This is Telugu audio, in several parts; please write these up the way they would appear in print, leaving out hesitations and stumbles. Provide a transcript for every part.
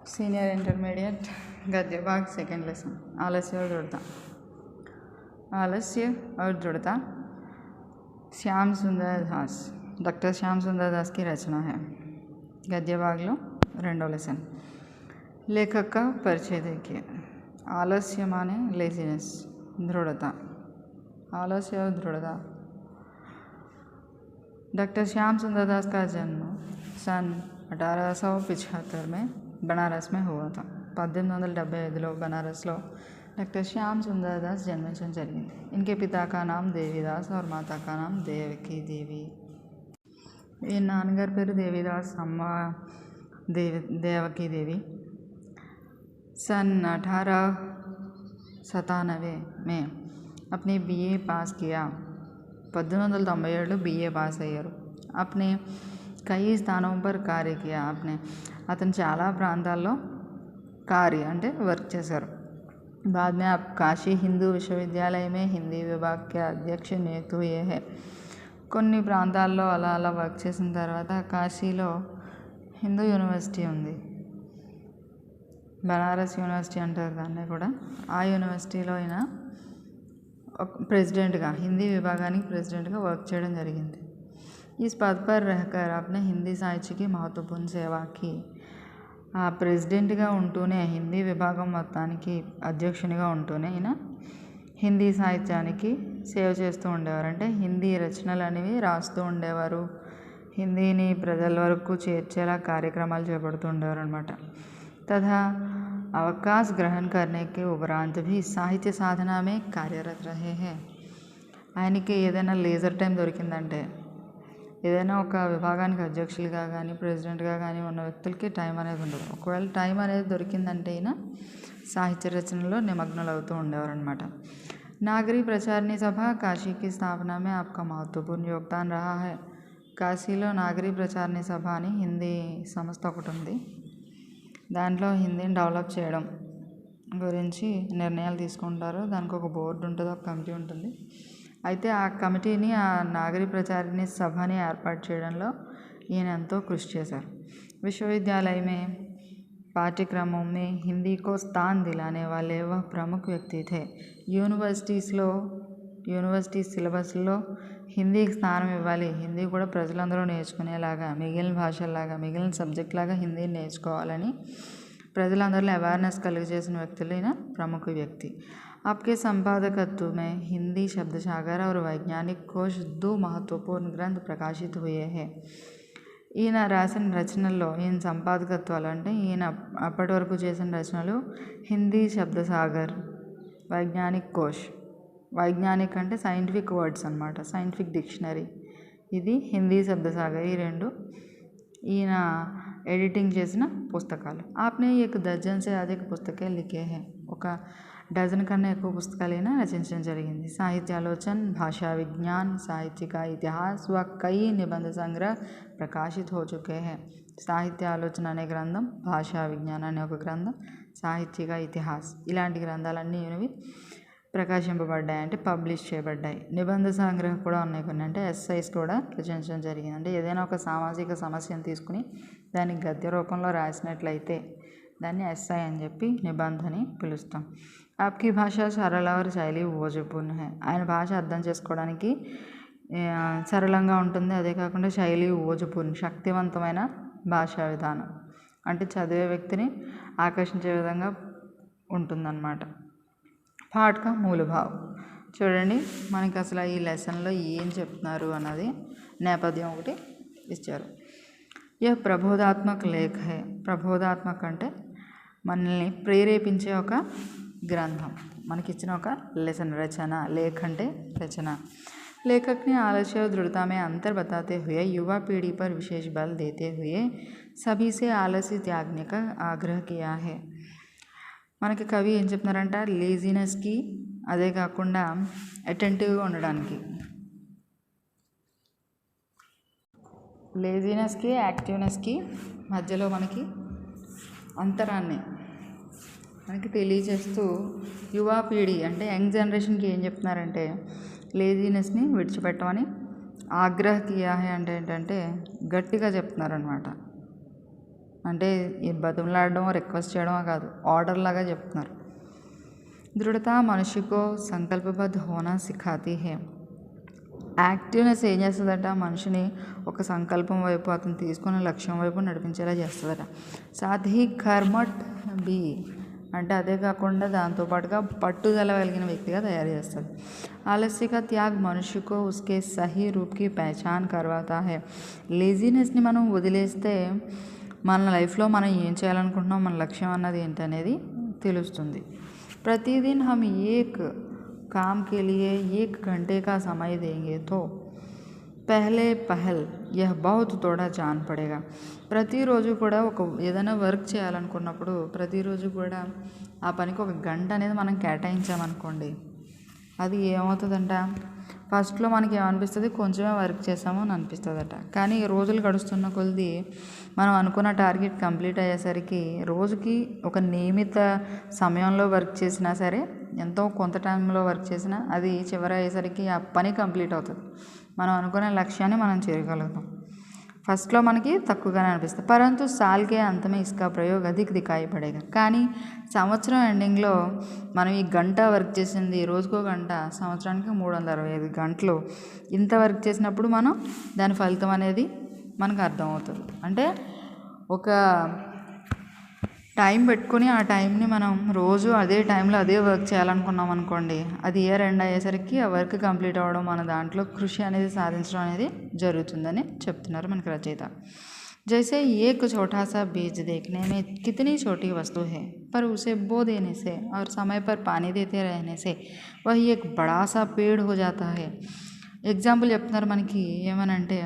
सीनियर इंटरमीडिएट गद्य भाग सेकेंड लेसन आलस्य और दृढ़ता। आलस्य और दृढ़ता श्याम सुंदर दास डॉक्टर श्याम सुंदर दास की रचना है। गद्य भाग लो రెండో लेसन। लेखक का परिचय देखिए। आलस्य माने लेजीनेस, दृढ़ता। आलस्य और दृढ़ता। डॉक्टर श्याम सुंदर दास का जन्म सन 1875 में बनारस में हुआ था। 1875లో बनारस లో डॉक्टर श्याम सुंदर दास जन्मिंచడం జరిగింది। इनके पिता का नाम देवीदास और माता का नाम देवकी देवी। ఈ నాన్నగారి పేరు దేవిదాస్, అమ్మ देवकी देवी। सन 1897 में अपने बीए पास किया। 1897 बीए పాస్ అయ్యారు। अपने कई स्थानों पर कार्य किया। అతను చాలా ప్రాంతాల్లో कार्य అంటే వర్క్ చేశారు। बाद में आप काशी हिंदू विश्वविद्यालय में हिंदी विभाग के अध्यक्ष नियुक्त हुए हैं। కొన్ని ప్రాంతాల్లో అలా అలా వర్క్ చేసిన తర్వాత కాశీలో హిందూ యూనివర్సిటీ ఉంది, బనారస్ యూనివర్సిటీ అంటారు దాన్ని కూడా। ఆ యూనివర్సిటీలో ఆయన ప్రెసిడెంట్గా, హిందీ విభాగానికి ప్రెసిడెంట్గా వర్క్ చేయడం జరిగింది। इस पद पर रहकर आपने हिंदी साहित्य की महत्वपूर्ण सेवा की। ఆ ప్రెసిడెంట్గా ఉంటూనే, హిందీ విభాగం మొత్తానికి అధ్యక్షునిగా ఉంటూనే ఈయన హిందీ సాహిత్యానికి సేవ చేస్తూ ఉండేవారు। అంటే హిందీ రచనలు అనేవి రాస్తూ ఉండేవారు, హిందీని ప్రజల వరకు చేర్చేలా కార్యక్రమాలు చేపడుతూ ఉండేవారు అనమాట। तथा अवकाश ग्रहण करने के उपरांत भी साहित्य साधना में कार्यरत रहे हैं। ఆయనకి ఏదైనా లేజర్ టైం దొరికిందంటే, ఏదైనా ఒక విభాగానికి అధ్యక్షులుగా కానీ ప్రెసిడెంట్గా కానీ ఉన్న వ్యక్తులకి టైం అనేది ఉండదు। ఒకవేళ టైం అనేది దొరికిందంటే ఈయన సాహిత్య రచనలో నిమగ్నలు అవుతూ ఉండేవారు అనమాట। नागरी प्रचारणी सभा काशी की स्थापना में आपका महत्वपूर्ण योगदान रहा है। కాశీలో నాగరీ ప్రచారణ సభ అని హిందీ సంస్థ ఒకటి ఉంది। దాంట్లో హిందీని డెవలప్ చేయడం గురించి నిర్ణయాలు తీసుకుంటారు। దానికి ఒక బోర్డు ఉంటుంది, ఒక కమిటీ ఉంటుంది। అయితే ఆ కమిటీని, ఆ నాగరీ ప్రచారిణి సభని ఏర్పాటు చేయడంలో ఈయన ఎంతో కృషి చేశారు। विश्वविद्यालय में पाठ्यक्रमों में हिंदी को स्थान दिलाने वाले वह प्रमुख व्यक्ति थे। యూనివర్సిటీ సిలబస్లో హిందీకి స్థానం ఇవ్వాలి, హిందీ కూడా ప్రజలందరూ నేర్చుకునేలాగా, మిగిలిన భాషల్లాగా, మిగిలిన సబ్జెక్ట్ లాగా హిందీని నేర్చుకోవాలని ప్రజలందరిలో అవేర్నెస్ కలిగజేసిన వ్యక్తులైన ప్రముఖ వ్యక్తి। आपके संपादकत्व में हिंदी शब्द सागर और वैज्ञानिक कोश 2 महत्वपूर्ण ग्रंथ प्रकाशित हुए हैं। ఈయన రాసిన రచనల్లో, ఈయన సంపాదకత్వాలు అంటే ఈయన అప్పటి వరకు చేసిన రచనలు హిందీ శబ్దసాగర్, వైజ్ఞానిక్ కోష్। వైజ్ఞానిక్ అంటే సైంటిఫిక్ వర్డ్స్ అనమాట, సైంటిఫిక్ డిక్షనరీ। ఇది హిందీ శబ్దసాగర్, ఈ రెండు ఈయన ఎడిటింగ్ చేసిన పుస్తకాలు। आपने 1 दर्जन से अधिक पुस्तकें लिखे हैं। ఒక డజన్ కన్నా ఎక్కువ పుస్తకాలు ఈయన రచించడం జరిగింది। సాహిత్యాలోచన, భాషా విజ్ఞాన్, సాహిత్య का इतिहास व कई निबंध संग्रह प्रकाशित हो चुके हैं। సాహిత్య ఆలోచన అనే గ్రంథం, భాషా విజ్ఞాన్ అనే ఒక గ్రంథం, సాహిత్య का इतिहास ఇలాంటి గ్రంథాలన్నీ ఇవి ప్రకాశింపబడ్డాయి, అంటే పబ్లిష్ చేయబడ్డాయి। నిబంధ సంగ్రహం కూడా ఉన్నాయి కొన్ని, అంటే ఎస్ఐస్ కూడా రచించడం జరిగింది। అంటే ఏదైనా ఒక సామాజిక సమస్యను తీసుకుని దాన్ని గద్య రూపంలో రాసినట్లయితే దాన్ని ఎస్ఐ అని చెప్పి, నిబంధని పిలుస్తాం। आपकी భాషా సరళ और శైలి ఓజపూర్ణ है। ఆయన భాష అర్థం చేసుకోవడానికి సరళంగా ఉంటుంది, అదే కాకుండా శైలి ఓజపూర్ణ, శక్తివంతమైన భాషా విధానం, అంటే చదివే వ్యక్తిని ఆకర్షించే విధంగా ఉంటుందన్నమాట। పాఠ కా మూల భావ్ చూడండి, మనకి అసలు ఈ లెసన్లో ఏం చెప్తున్నారు అన్నది నేపథ్యం ఒకటి ఇచ్చారు। यह ప్రబోధాత్మక లేఖ है। ప్రబోధాత్మక అంటే మనల్ని ప్రేరేపించే ఒక గ్రంథం, మనకిచ్చిన ఒక లెసన్, రచన। లేఖ అంటే రచన। लेखक ने आलस्य और दृढ़ता में अंतर बताते हुए युवा पीढ़ी पर विशेष बल देते हुए सभी से आलस्य त्यागने का आग्रह किया है। మనకి కవి ఏం చెప్తున్నారంటే, లేజినెస్కి, అదే కాకుండా అటెంటివ్గా ఉండడానికి, లేజినెస్కి యాక్టివ్నెస్కి మధ్యలో మనకి అంతరాన్ని మనకి తెలియజేస్తూ యువా పీढ़ी అంటే యంగ్ జనరేషన్కి ఏం చెప్తున్నారంటే, లేజినెస్ని విడిచిపెట్టమని ఆగ్రహ కియా హై అంటే ఏంటంటే గట్టిగా చెప్తున్నారనమాట। అంటే ఈ బతిమలాడడం రిక్వెస్ట్ చేయడం కాదు, ఆర్డర్ లాగా చెప్తున్నారు. దృఢత మనిషికో సంకల్పబద్ధ హోనా సిఖాతీ హే. యాక్టివ్నెస్ ఏం చేస్తుందట, మనిషిని ఒక సంకల్పం వైపు, అతను తీసుకున్న లక్ష్యం వైపు నడిపించేలా చేస్తుందట. సాథ్ హీ కర్మఠ్ బి, అంటే అదే కాకుండా దాంతోపాటుగా పట్టుదల కలిగిన వ్యక్తిగా తయారు చేస్తుంది. ఆలస్య కా త్యాగ్ మనుష్యకో ఉస్కే సహీ రూప్కి పహచాన్ కర్వాతా హై. లేజీనెస్ని మనం వదిలేస్తే మన లైఫ్లో మనం ఏం చేయాలనుకుంటున్నాం, మన లక్ష్యం అన్నది ఏంటనేది తెలుస్తుంది. ప్రతిదిన్ హమ్ ఏక్ काम के लिए 1 घंटे का समय देंगे तो पहले पहल यह बहुत थोड़ा जान पड़ेगा. ప్రతిరోజు కూడా ఏదైనా వర్క్ చేయాలనుకున్నప్పుడు ప్రతిరోజు కూడా ఆ పనికి 1 గంట అనేది మనం కేటాయించామనుకోండి, అది ఏమవుతుందంట, ఫస్ట్లో మనకి ఏమనిపిస్తుంది, కొంచెమే వర్క్ చేసాము అని అనిపిస్తుందట. కానీ రోజులు గడుస్తున్న కొలది మనం అనుకున్న టార్గెట్ కంప్లీట్ అయ్యేసరికి రోజుకి ఒక నియమిత సమయంలో వర్క్ చేసినా సరే, ఎంతో కొంత టైంలో వర్క్ చేసినా అది చివరి అయ్యేసరికి ఆ పని కంప్లీట్ అవుతుంది. మనం అనుకునే లక్ష్యాన్ని మనం చేరగలుగుతాం. ఫస్ట్లో మనకి తక్కువగానే అనిపిస్తుంది. పరంతు సాల్కే అంతమే ఇస్కా ప్రయోగ అధిక దికాయి పడేగా. కానీ సంవత్సరం ఎండింగ్లో మనం ఈ గంట వర్క్ చేసింది, రోజుకో గంట, సంవత్సరానికి 365 గంటలు ఇంత వర్క్ చేసినప్పుడు మనం దాని ఫలితం అనేది మనకు అర్థమవుతుంది. అంటే ఒక టైం పెట్టుకుని ఆ టైంని మనం రోజు అదే టైంలో అదే వర్క్ చేయాలనుకున్నాం అనుకోండి, అది ఇయర్ ఎండ్ అయ్యేసరికి ఆ వర్క్ కంప్లీట్ అవ్వడం, మన దాంట్లో కృషి అనేది సాధించడం అనేది జరుగుతుందని చెప్తున్నారు మనకి రచయిత. जैसे एक छोटा सा बीज देखने में कितनी छोटी वस्तु है, पर उसे बो देने से और समय पर पानी देते रहने से वह एक बड़ा सा पेड़ हो जाता है. ఎగ్జాంపుల్ చెప్తున్నారు మనకి ఏమనంటే,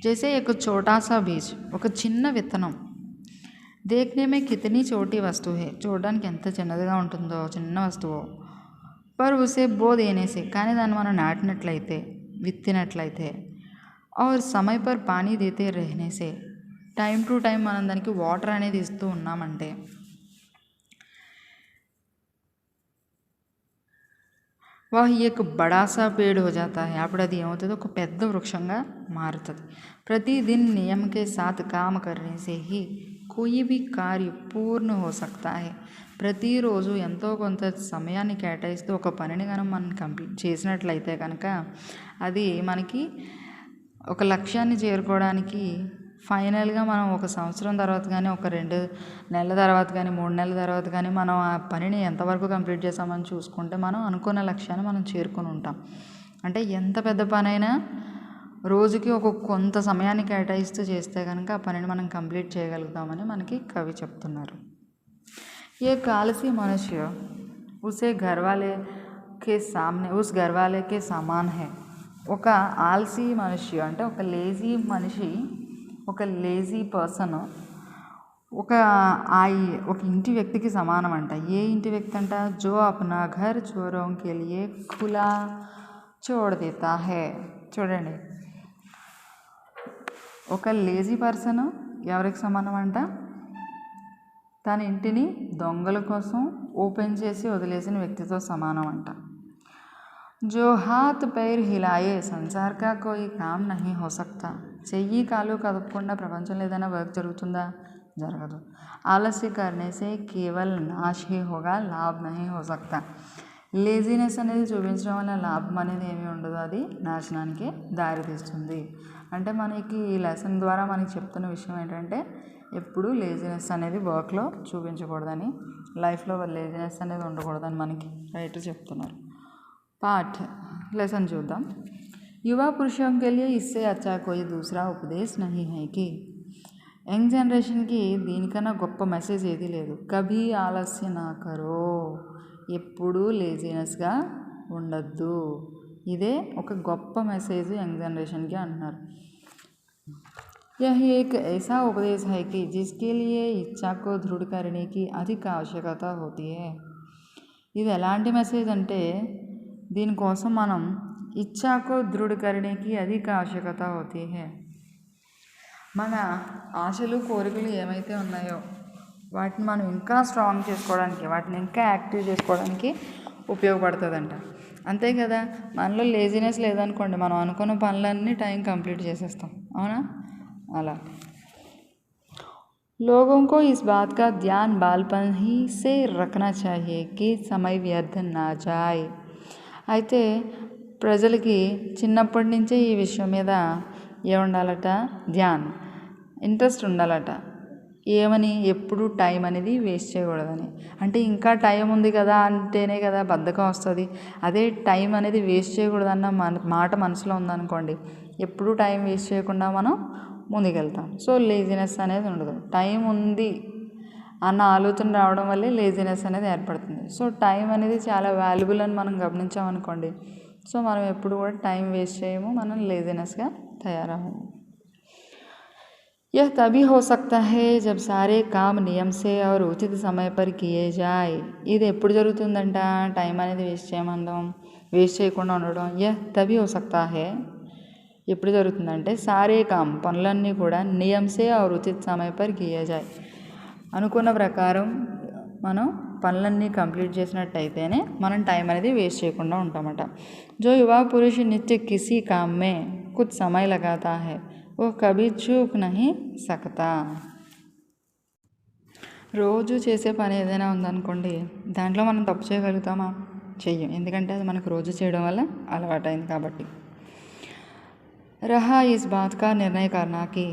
జైసే एक छोटा सा बीज, ఒక చిన్న విత్తనం, देखने में कितनी छोटी वस्तु है, చూడడానికి ఎంత చిన్నదిగా ఉంటుందో, చిన్న వస్తువు, पर उसे बो देने से, కానీ దాన్ని మనం నాటినట్లయితే, విత్తినట్లయితే, और समय पर पानी देते रहने से, టైం టు టైం మనం దానికి వాటర్ అనేది ఇస్తూ ఉన్నామంటే, वह एक बड़ा सा पेड़ हो जाता है, అప్పుడు అది ఏమవుతుంది, ఒక పెద్ద వృక్షంగా మారుతుంది. प्रतिदिन नियम के साथ काम करने से ही कोई भी कार्य पूर्ण हो सकता है. ప్రతిరోజు ఎంతో కొంత సమయాన్ని కేటాయిస్తూ ఒక పనిని కనుక మనం కంప్లీట్ చేసినట్లయితే కనుక అది మనకి ఒక లక్ష్యాన్ని చేరుకోవడానికి ఫైనల్గా మనం 1 సంవత్సరం తర్వాత కానీ, ఒక 2 నెలల తర్వాత కానీ, 3 నెలల తర్వాత కానీ మనం ఆ పనిని ఎంతవరకు కంప్లీట్ చేసామని చూసుకుంటే మనం అనుకున్న లక్ష్యాన్ని మనం చేరుకొని ఉంటాం. అంటే ఎంత పెద్ద పనైనా రోజుకి ఒక కొంత సమయాన్ని కేటాయిస్తూ చేస్తే కనుక ఆ పనిని మనం కంప్లీట్ చేయగలుగుతామని మనకి కవి చెప్తున్నారు. ఏ ఆలసి మనుష్య ఉసే ఘర్వాలే కే సామ్నే ఉస్ ఘర్వాలే కే సమాన్ హై. ఒక ఆల్సీ మనిషి అంటే ఒక లేజీ మనిషి, ఒక లేజీ పర్సన్ ఒక ఇంటి వ్యక్తికి సమానం అంట. ఏ ఇంటి వ్యక్తి అంట, జో అప్నా ఘర్ చోరోం కే లియే ఖులా చోడ్ దేతా హై. చూడండి, ఒక లేజీ పర్సన్ ఎవరికి సమానం అంట, తన ఇంటిని దొంగల కోసం ఓపెన్ చేసి వదిలేసిన వ్యక్తితో సమానం అంట. जो हाथ पैर हिलाए संसार का कोई काम नहीं हो सकता. చెయ్యి కాలు కదపకుండా ప్రపంచంలో ఏదైనా వర్క్ జరుగుతుందా, జరగదు. ఆలస్య करने से केवल नाश ही होगा, लाभ नहीं हो सकता. లేజీనెస్ అనేది చూపించడం వల్ల లాభం అనేది ఏమీ ఉండదు, అది నాశనానికి దారితీస్తుంది. అంటే మనకి ఈ లెసన్ ద్వారా మనకి చెప్తున్న విషయం ఏంటంటే, ఎప్పుడు లేజీనెస్ అనేది వర్క్లో చూపించకూడదని, లైఫ్లో లేజీనెస్ అనేది ఉండకూడదని మనకి రైటర్ చెప్తున్నారు. पाठ लेसन చూద్దాం. युवा पुरुषों के लिए इससे अच्छा कोई दूसरा उपदेश नहीं है कि యంగ్ జనరేషన్కి దీనికన్నా గొప్ప మెసేజ్ ఏది లేదు. కభీ ఆలస్య నా కరో, ఎప్పుడూ లేజీనెస్గా ఉండద్దు. ఇదే ఒక గొప్ప మెసేజ్ యంగ్ జనరేషన్కి అంటున్నారు. यह एक ऐसा उपदेश है कि जिसके लिए इच्छा को दृढ़ करने की अधिक आवश्यकता होती है. ఇది ఎలాంటి మెసేజ్ అంటే, దీనికోసం మనం ఇచ్ఛాకో దృఢ కరణేకి అధిక ఆవశ్యకత అవుతీ హై. మన ఆశలు కోరికలు ఏమైతే ఉన్నాయో వాటిని మనం ఇంకా స్ట్రాంగ్ చేసుకోవడానికి, వాటిని ఇంకా యాక్టివ్ చేసుకోవడానికి ఉపయోగపడుతుందంట. అంతే కదా, మనలో లేజినెస్ లేదనుకోండి, మనం అనుకున్న పనులన్నీ టైం కంప్లీట్ చేసేస్తాం, అవునా? అలా लोगों को इस बात का ध्यान बालपन ही से रखना चाहिए कि समय వ్యర్థ నా జాయ్. అయితే ప్రజలకి చిన్నప్పటి నుంచే ఈ విషయం మీద ఏముండాలట, ఇంట్రెస్ట్ ఉండాలట. ఏమని, ఎప్పుడు టైం అనేది వేస్ట్ చేయకూడదని. అంటే ఇంకా టైం ఉంది కదా అంటేనే కదా బద్ధకం వస్తుంది. అదే టైం అనేది వేస్ట్ చేయకూడదన్న మాట మనసులో ఉందనుకోండి, ఎప్పుడు టైం వేస్ట్ చేయకుండా మనం ముందుకెళ్తాం. సో లేజినెస్ అనేది ఉండదు. టైం ఉంది అన్న ఆలోచన రావడం వల్లే లేజినెస్ అనేది ఏర్పడుతుంది. సో టైం అనేది చాలా వాల్యుబుల్ అని మనం గమనించామనుకోండి, సో మనం ఎప్పుడు కూడా టైం వేస్ట్ చేయము, మనం లేజినెస్గా తయారవ్వము. यह तभी हो सकता है जब सारे काम नियम से और उचित समय पर किए जाए. ఇది ఎప్పుడు జరుగుతుందంట టైం అనేది వేస్ట్ చేయకుండా ఉండడం. యహ్ తभी हो सकता है, ఎప్పుడు జరుగుతుందంటే సారే కామ్, పనులన్నీ కూడా నియంసే और उचित समय पर किए जाए, అనుకున్న ప్రకారం మనం పనులన్నీ కంప్లీట్ చేసినట్టయితేనే మనం టైం అనేది వేస్ట్ చేయకుండా ఉంటామట. जो युवा पुरुष नित्य किसी काम में कुछ समय लगाता है वो कभी चूक नहीं सकता. రోజు చేసే పని ఏదైనా ఉందనుకోండి, దాంట్లో మనం తప్పు చేయగలుగుతామా? చెయ్యం. ఎందుకంటే అది మనకు రోజు చేయడం వల్ల అలవాటైంది కాబట్టి. रहा इस बात का निर्णय करना कि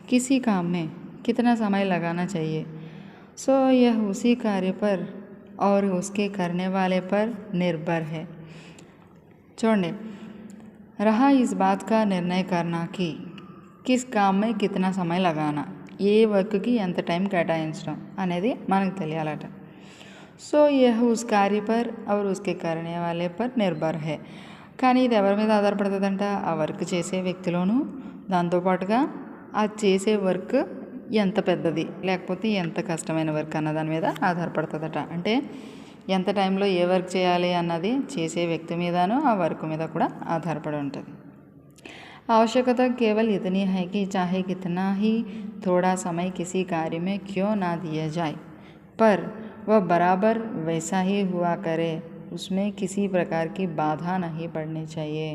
किसी काम में कितना समय लगाना चाहिए, सो यह उसी कार्य पर और उसके करने वाले पर निर्भर है. చూడండి, रहा इस बात का निर्णय करना कि కిస్ కామ్ మే కితనా సమయ లగానా, ఏ వర్క్కి ఎంత టైం కేటాయించడం అనేది మనకు తెలియాలట. సో యహ్ ఉస్ కార్య పర్ और उसके करने वाले पर निर्भर है. కానీ ఇది ఎవరి మీద ఆధారపడుతుందంట, ఆ వర్క్ చేసే వ్యక్తిలోనూ, దాంతోపాటుగా ఆ చేసే వర్క్ ఎంత పెద్దది లేకపోతే ఎంత కష్టమైన వర్క్ అన్న దాని మీద ఆధారపడుతుందట. అంటే ఎంత టైంలో ఏ వర్క్ చేయాలి అన్నది చేసే వ్యక్తి మీదనూ ఆ వర్క్ మీద కూడా ఆధారపడి ఉంటుంది. आवश्यकता केवल इतनी है कि चाहे कितना ही थोड़ा समय किसी कार्य में क्यों ना दिया जाए, पर वह बराबर वैसा ही हुआ करे, उसमें किसी प्रकार की बाधा नहीं पड़नी चाहिए.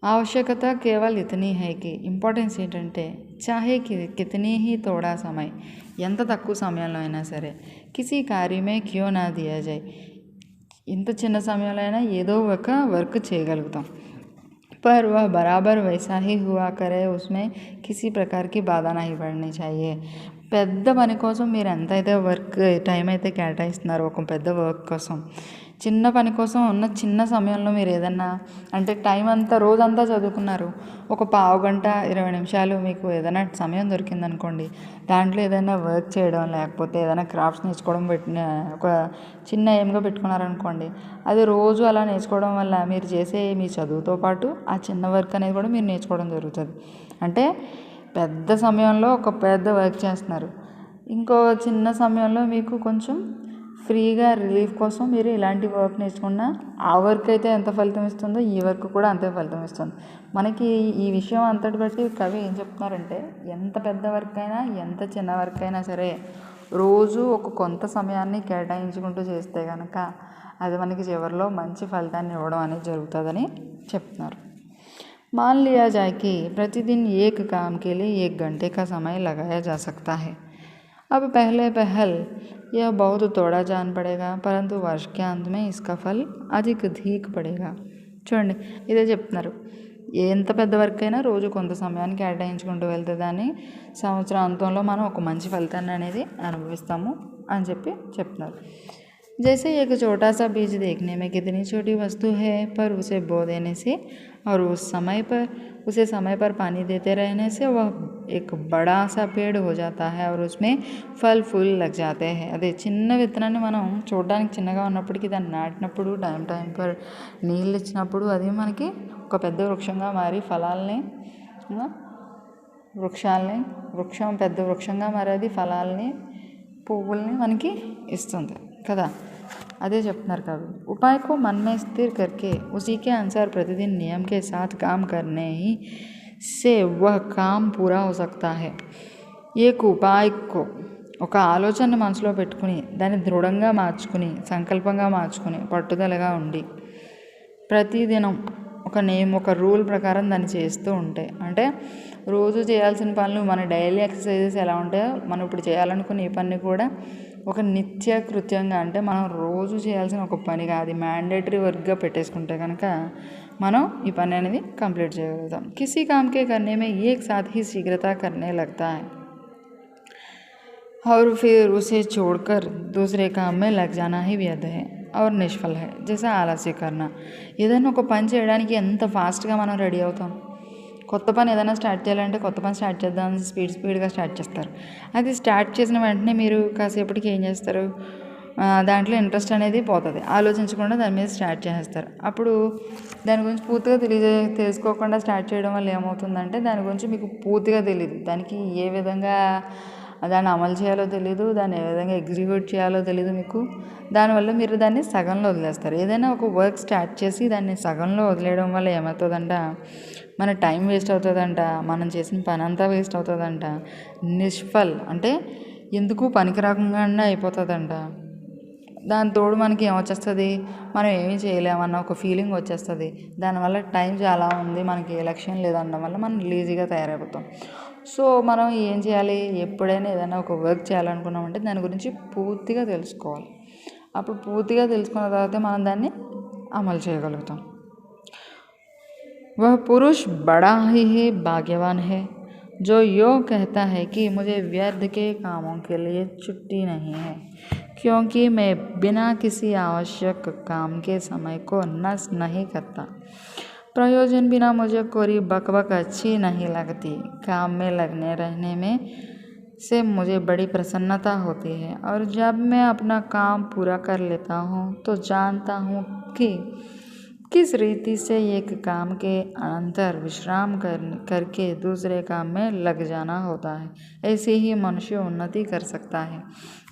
आवश्यकత కేవల్ ఇతనీ హైకి, ఇంపార్టెన్స్ ఏంటంటే చాహే కితనీ హీ తోడా సమయ్, ఎంత తక్కువ సమయంలో అయినా సరే, కిసీ కార్యమే క్యో నా దియా జాయ్, ఇంత చిన్న సమయంలో అయినా ఏదో ఒక వర్క్ చేయగలుగుతాం. पर वह बराबर वैसा ही हुआ करे, उसमें किसी प्रकार की बाधा नहीं पड़नी चाहिए. పెద్ద పని కోసం మీరు ఎంతైతే టైం అయితే కేటాయిస్తున్నారో ఒక పెద్ద వర్క్ కోసం, చిన్న పని కోసం ఉన్న చిన్న సమయంలో మీరు ఏదన్నా, అంటే టైం అంతా రోజంతా చదువుకున్నారు, ఒక పావు గంట 20 నిమిషాలు మీకు ఏదైనా సమయం దొరికిందనుకోండి, దాంట్లో ఏదైనా వర్క్ చేయడం లేకపోతే ఏదైనా క్రాఫ్ట్స్ నేర్చుకోవడం ఒక చిన్న ఎయిమ్గా పెట్టుకున్నారనుకోండి, అది రోజు అలా నేర్చుకోవడం వల్ల మీరు చేసే మీ చదువుతో పాటు ఆ చిన్న వర్క్ అనేది కూడా మీరు నేర్చుకోవడం జరుగుతుంది. అంటే పెద్ద సమయంలో ఒక పెద్ద వర్క్ చేస్తున్నారు, ఇంకో చిన్న సమయంలో మీకు కొంచెం ఫ్రీగా రిలీఫ్ కోసం మీరు ఇలాంటి వర్క్ నేర్చుకున్న ఆ వర్క్ అయితే ఎంత ఫలితం ఇస్తుందో ఈ వర్క్ కూడా అంతే ఫలితం ఇస్తుంది. మనకి ఈ విషయం అంతటి బట్టి కవి ఏం చెప్తున్నారంటే, ఎంత పెద్ద వర్క్ అయినా ఎంత చిన్న వర్క్ అయినా సరే రోజు ఒక కొంత సమయాన్ని కేటాయించుకుంటూ చేస్తే కనుక అది మనకి చివరిలో మంచి ఫలితాన్ని ఇవ్వడం అనేది జరుగుతుందని చెప్తున్నారు. मान लिया जाए कि प्रतिदिन एक काम के लिए 1 घंटे का समय लगाया जा सकता है. अब पहले यह बहुत थोड़ा जान पड़ेगा, परंतु वर्ष के अंत में इसका फल अधिक अधिक पड़ेगा. చూడండి, ఇదే చెప్తున్నారు, ఎంత పెద్ద వర్క్ అయినా రోజు కొంత సమయాన్ని కేటాయించుకుంటూ వెళ్తే దాన్ని సంవత్సరం అంతంలో మనం ఒక మంచి ఫలితాన్ని అనేది అనుభవిస్తాము అని చెప్తున్నారు. जैसे एक छोटा सा बीज देखने में कितनी छोटी वस्तु है, पर उसे बो देने से और उसे समय पर पानी देते रहने से वह एक बड़ा सा पेड़ हो जाता है और उसमें फल फूल लग जाते हैं. అదే చిన్న విత్తనాన్ని మనం చూడడానికి చిన్నగా ఉన్నప్పటికీ దాన్ని నాటినప్పుడు టైం పర్ నీళ్ళు ఇచ్చినప్పుడు అది మనకి ఒక పెద్ద వృక్షంగా మారి వృక్షం పెద్ద వృక్షంగా మారేది ఫలాల్ని పువ్వుల్ని మనకి ఇస్తుంది కదా. అదే చెప్తున్నారు కవి. उपाय को मन में स्थिर करके उसी के अनुसार प्रतिदिन नियम के साथ काम करने ही से वह काम पूरा हो सकता है. एक उपाय को, ఒక ఆలోచనని మనసులో పెట్టుకుని దాన్ని దృఢంగా మార్చుకుని సంకల్పంగా మార్చుకుని పట్టుదలగా ఉండి ప్రతిదినం ఒక రూల్ ప్రకారం దాన్ని చేస్తూ ఉంటే, అంటే రోజు చేయాల్సిన పనులు మన డైలీ ఎక్సర్సైజెస్ ఎలా ఉంటాయో మనం ఇప్పుడు చేయాలనుకున్న ఈ పని కూడా ఒక నిత్య కృత్యంగా, అంటే మనం రోజు చేయాల్సిన ఒక పనిగా, అది మ్యాండేటరీ వర్క్గా పెట్టేసుకుంటే కనుక మనం ఈ పని అనేది కంప్లీట్ చేయగలుగుతాం. కిसी काम के करने में एक साथ ही शीघ्रता करने लगता है और फिर उसे छोड़कर दूसरे काम में लग जाना ही व्यर्थ है और निष्फल है. जैसा ఆలస్య करना. ఏదైనా ఒక పని చేయడానికి ఎంత ఫాస్ట్గా మనం రెడీ అవుతాం. కొత్త పని ఏదైనా స్టార్ట్ చేయాలంటే కొత్త పని స్టార్ట్ చేద్దామని స్పీడ్గా స్టార్ట్ చేస్తారు. అది స్టార్ట్ చేసిన వెంటనే మీరు కాసేపటికి ఏం చేస్తారు, దాంట్లో ఇంట్రెస్ట్ అనేది పోతుంది. ఆలోచించకుండా దాని మీద స్టార్ట్ చేసేస్తారు. అప్పుడు దాని గురించి పూర్తిగా తెలుసుకోకుండా స్టార్ట్ చేయడం వల్ల ఏమవుతుందంటే దాని గురించి మీకు పూర్తిగా తెలియదు. దానికి ఏ విధంగా దాన్ని అమలు చేయాలో తెలీదు, దాన్ని ఏ విధంగా ఎగ్జిక్యూట్ చేయాలో తెలీదు మీకు. దానివల్ల మీరు దాన్ని సగంలో వదిలేస్తారు. ఏదైనా ఒక వర్క్ స్టార్ట్ చేసి దాన్ని సగంలో వదిలేయడం వల్ల ఏమవుతుందంట, మన టైం వేస్ట్ అవుతుందంట, మనం చేసిన పని అంతా వేస్ట్ అవుతుందంట, నిష్ఫల్ అంటే ఎందుకు పనికి రాకుండా అయిపోతుందంట. దాని తోడు మనకి ఏమొచ్చేస్తుంది, మనం ఏమీ చేయలేమన్న ఒక ఫీలింగ్ వచ్చేస్తుంది. దానివల్ల టైం చాలా ఉంది, మనకి ఏ లక్ష్యం లేదనడం వల్ల మనం లేజీగా తయారైపోతాం. సో మనం ఏం చేయాలి, ఎప్పుడైనా ఏదైనా ఒక వర్క్ చేయాలనుకున్నామంటే దాని గురించి పూర్తిగా తెలుసుకోవాలి. అప్పుడు పూర్తిగా తెలుసుకున్న తర్వాత మనం దాన్ని అమలు చేయగలుగుతాం. वह पुरुष बड़ा ही भाग्यवान है जो यूँ कहता है कि मुझे व्यर्थ के कामों के लिए छुट्टी नहीं है, क्योंकि मैं बिना किसी आवश्यक काम के समय को नष्ट नहीं करता. प्रयोजन बिना मुझे कोई बकबक अच्छी नहीं लगती. काम में लगने रहने में से मुझे बड़ी प्रसन्नता होती है और जब मैं अपना काम पूरा कर लेता हूँ तो जानता हूँ कि किस रीति से एक काम के अनंतर विश्राम करके दूसरे काम में लग जाना होता है. ऐसे ही मनुष्य उन्नति कर सकता है.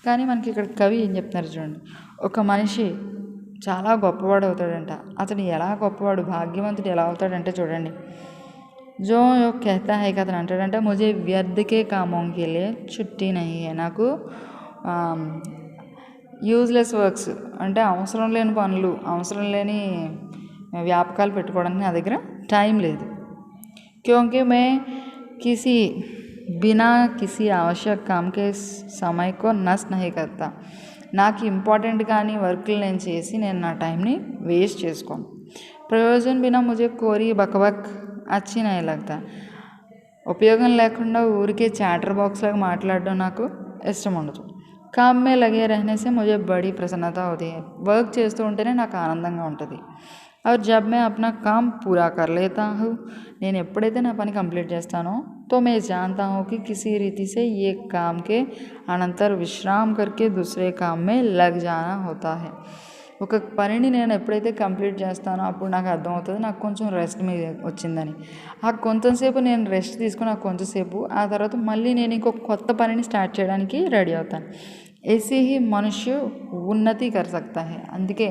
కానీ మనకి ఇక్కడ కవి ఏం చెప్తున్నారు చూడండి, ఒక మనిషి చాలా గొప్పవాడు అవుతాడంట. అతడు ఎలా గొప్పవాడు, భాగ్యవంతుడు ఎలా అవుతాడంటే చూడండి, జో कहता है అతను అంటాడంటే ముజే వ్యర్థకే కామోంకే లియే చుట్టి నహీ హై, నాకు యూజ్లెస్ వర్క్స్ అంటే అవసరం లేని పనులు, అవసరం లేని వ్యాపకాలు పెట్టుకోవడానికి నా దగ్గర టైం లేదు. క్యోంకి మే బినా కిసి ఆవశ్యక కామ్కే సమయకో నష్ట్ నహీ కర్తా. నాకు ఇంపార్టెంట్ కానీ వర్క్లు నేను చేసి నేను నా టైంని వేస్ట్ చేసుకోను. ప్రయోజనం బినా ముజే కోరి బకబక్ అచ్చి నహీ లగ్తా. ఉపయోగం లేకుండా ఊరికే చాటర్ బాక్స్ లాగా మాట్లాడడం నాకు ఇష్టం ఉండదు. काम में लगे रहने से मुझे बड़ी प्रसन्नता होती है. వర్క్ చేస్తూ ఉంటేనే నాకు ఆనందంగా ఉంటుంది. और जब मैं अपना काम पूरा कर लेता हूँ, నేను ఎప్పుడైతే నా పని కంప్లీట్ చేస్తానో तो मैं जानता हूँ कि किसी रीति से ये काम के अनंतर विश्राम करके दूसरे काम में लग जाना होता है. ఒక పనిని నేను ఎప్పుడైతే కంప్లీట్ చేస్తానో అప్పుడు నాకు అర్థమవుతుంది నాకు కొంచెం రెస్ట్ మీద వచ్చిందని. ఆ కొంచెంసేపు నేను రెస్ట్ తీసుకుని ఆ కొంచెంసేపు ఆ తర్వాత మళ్ళీ నేను ఇంకొక కొత్త పనిని స్టార్ట్ చేయడానికి రెడీ అవుతాను. ऐसे ही మనుష్య ఉన్నతి कर सकता है. అందుకే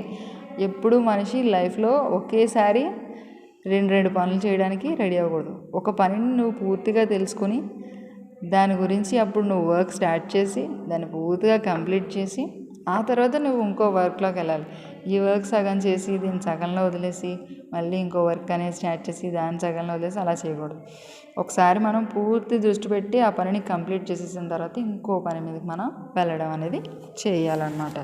ఎప్పుడు మనిషి లైఫ్లో ఒకేసారి రెండు పనులు చేయడానికి రెడీ అవ్వకూడదు. ఒక పనిని నువ్వు పూర్తిగా తెలుసుకొని దాని గురించి అప్పుడు నువ్వు వర్క్ స్టార్ట్ చేసి దాన్ని పూర్తిగా కంప్లీట్ చేసి ఆ తర్వాత నువ్వు ఇంకో వర్క్లోకి వెళ్ళాలి. ఈ వర్క్ సగం చేసి దీన్ని సగంలో వదిలేసి మళ్ళీ ఇంకో వర్క్ అనేది స్టార్ట్ చేసి దాన్ని సగంలో వదిలేసి అలా చేయకూడదు. ఒకసారి మనం పూర్తి దృష్టి పెట్టి ఆ పనిని కంప్లీట్ చేసేసిన తర్వాత ఇంకో పని మీదకి మనం వెళ్ళడం అనేది చేయాలన్నమాట.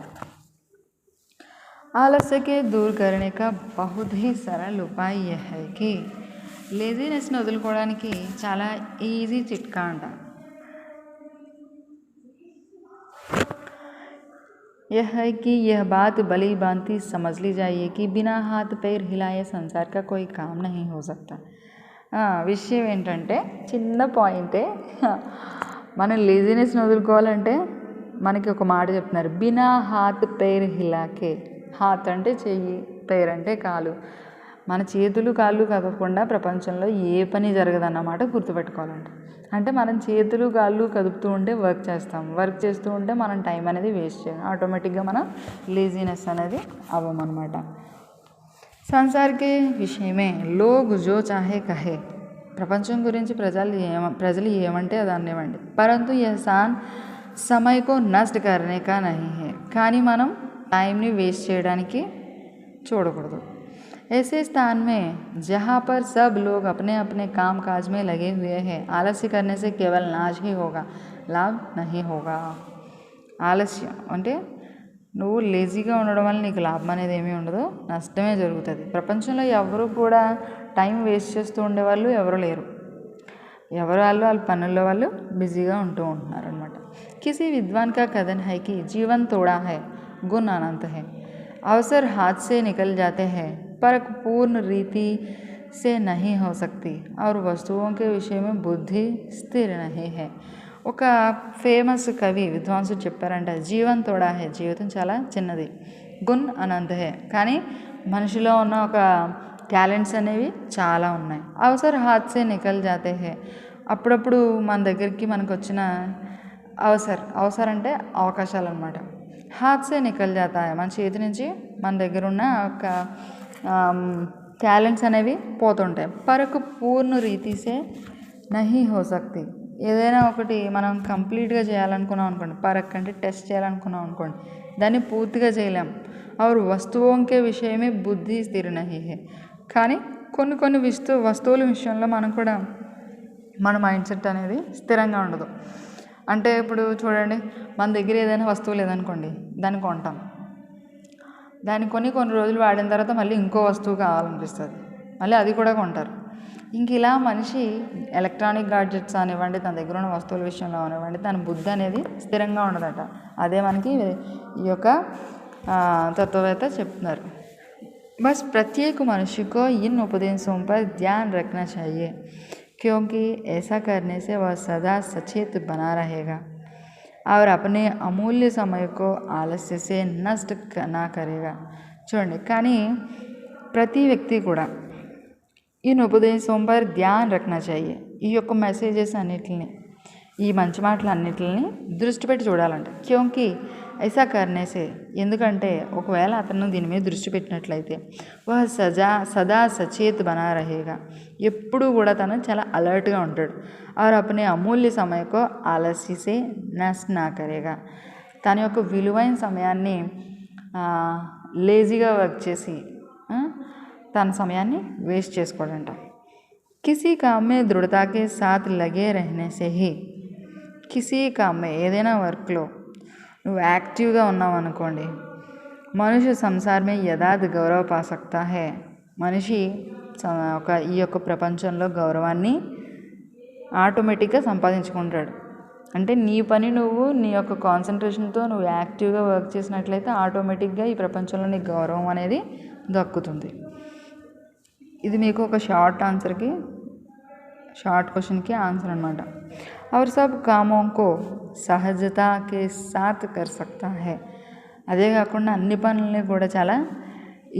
आलस्य के दूर करने का बहुत ही सरल उपाय यह है कि లేజీనెస్ని వదులుకోవడానికి చాలా ఈజీ చిట్కా అంట. यह है कि यह बात भली भांति समझ ली जाइए कि बिना हाथ पैर हिलाए संसार का कोई काम नहीं हो सकता. విషయం ఏంటంటే చిన్న పాయింటే, మనం లేజీనెస్ని వదులుకోవాలంటే మనకి ఒక మాట చెప్తున్నారు, బినా హాత్ పైర్ హిలాకే. హాత్ అంటే చెయ్యి, పైర్ అంటే కాలు. మన చేతులు కాళ్ళు కదపకుండా ప్రపంచంలో ఏ పని జరగదన్నమాట గుర్తుపెట్టుకోవాలంట. అంటే మనం చేతులు కాళ్ళు కదుపుతూ ఉంటే వర్క్ చేస్తాం, వర్క్ చేస్తూ ఉంటే మనం టైం అనేది వేస్ట్ చేయం, ఆటోమేటిక్గా మనం లేజీనెస్ అనేది అవ్వమన్నమాట. సంసార్కే విషయమే లోగ్ జో చాహే కహే. ప్రపంచం గురించి ప్రజలు ఏమంటే అది అనివ్వండి, పరంతు యహసాన్ సమయకో నష్ట కర్నే కా నహీ హై. కానీ మనం టైంని వేస్ట్ చేయడానికి చూడకూడదు. ऐसे स्थान में जहाँ पर सब लोग अपने अपने काम काज में लगे हुए हैं, ఆలస్య करने से केवल नाश ही होगा, लाभ नहीं होगा. ఆలస్యం అంటే నువ్వు లేజీగా ఉండడం వల్ల నీకు లాభం అనేది ఏమీ ఉండదు, నష్టమే జరుగుతుంది. ప్రపంచంలో ఎవరు కూడా టైం వేస్ట్ చేస్తూ ఉండేవాళ్ళు ఎవరు లేరు. ఎవరు వాళ్ళు వాళ్ళ పనుల్లో వాళ్ళు బిజీగా ఉంటూ ఉంటున్నారు అనమాట. किसी विद्वान का कथन है कि जीवन थोड़ा है, गुण अनंत है. अवसर हाथ से निकल जाते हैं, परख पूर्ण रीति से नहीं हो सकती और वस्तुओं के विषय में बुद्धि स्थिर नहीं है. ఒక ఫేమస్ కవి విద్వాంసుడు చెప్పారంట, జీవన్ తోడా హే, జీవితం చాలా చిన్నది, గుణ్ అనంత హే, కానీ మనిషిలో ఉన్న ఒక టాలెంట్స్ అనేవి చాలా ఉన్నాయి. అవసర్ హాత్ సే నికల్ జాతే హే, అప్పుడప్పుడు మన దగ్గరికి మనకు వచ్చిన అవసర్ అంటే అవకాశాలు అనమాట. హాత్ సే నికల్ జాతా హే, మన చేతి నుంచి మన దగ్గర ఉన్న ఒక టాలెంట్స్ అనేవి పోతుంటాయి. పరకు పూర్ణ రీతిసే నహీ హో సక్తి, ఏదైనా ఒకటి మనం కంప్లీట్గా చేయాలనుకున్నాం అనుకోండి, పరక్ అంటే టెస్ట్ చేయాలనుకున్నాం అనుకోండి, దాన్ని పూర్తిగా చేయలేం. और वस्तुओं के विषय में బుద్ధి స్థిర नहीं है, కానీ కొన్ని వస్తువుల విషయంలో మనం కూడా మన మైండ్ సెట్ అనేది స్థిరంగా ఉండదు. అంటే ఇప్పుడు చూడండి, మన దగ్గర ఏదైనా వస్తువు లేదనుకోండి, దాన్ని కొంటాం, దాన్ని కొన్ని రోజులు వాడిన తర్వాత మళ్ళీ ఇంకో వస్తువు కావాలనిపిస్తుంది, మళ్ళీ అది కూడా కొంటారు. ఇంక ఇలా మనిషి ఎలక్ట్రానిక్ గాడ్జెట్స్ అనివ్వండి, తన దగ్గర ఉన్న వస్తువుల విషయంలో అనివ్వండి, తన బుద్ధి అనేది స్థిరంగా ఉండదట. అదే మనకి ఈ యొక్క तत्ववेत्ता చెప్తున్నారు. बस प्रत्येक मनुष्य को इन उपदेशों पर ध्यान रखना चाहिए, क्योंकि ऐसा करने से वह सदा सचेत बना रहेगा और अपने अमूल्य समय को आलस्य से नष्ट ना करेगा. చూడండి, కానీ ప్రతి వ్యక్తి కూడా ఇన్ ఉపదేశం పర్ ధ్యాన్ రఖనా चाहिए, ఈ యొక్క మెసేజెస్ అన్నిటిని, ఈ మంచి మాటలు అన్నిటిని దృష్టి పెట్టి చూడాలంట. క్యోంకి ఐసా కర్నేసే, ఎందుకంటే ఒకవేళ అతను దీని మీద దృష్టి పెట్టినట్లయితే వహ సదా సచేత్ బనా రహేగా, ఎప్పుడూ కూడా తను చాలా అలర్ట్గా ఉంటాడు. और अपने అమూల్య సమయకో ఆలస్యసే నష్ట నా కరేగా, తన యొక్క విలువైన సమయాన్ని లేజీగా వర్క్ చేసి తన సమయాన్ని వేస్ట్ చేసుకోడంట. కిసీ కామ్ మే దృఢతా కే సాత్ లగే రహనే సే హీ, కిసీ కామ్ మే ఏదైనా వర్క్లో నువ్వు యాక్టివ్గా ఉన్నావు అనుకోండి, మనిషి సంసారమే యథాత్ గౌరవ పా సక్తా హే, మనిషి ఈ యొక్క ప్రపంచంలో గౌరవాన్ని ఆటోమేటిక్గా సంపాదించుకుంటాడు. అంటే నీ పని నువ్వు నీ యొక్క కాన్సన్ట్రేషన్తో నువ్వు యాక్టివ్గా వర్క్ చేసినట్లయితే ఆటోమేటిక్గా ఈ ప్రపంచంలో నీకు గౌరవం అనేది దక్కుతుంది. ఇది మీకు ఒక షార్ట్ క్వశ్చన్కి ఆన్సర్ అనమాట. और सब कामों को सहजता के साथ कर सकता है, అదే కాకుండా అన్ని పనులని కూడా చాలా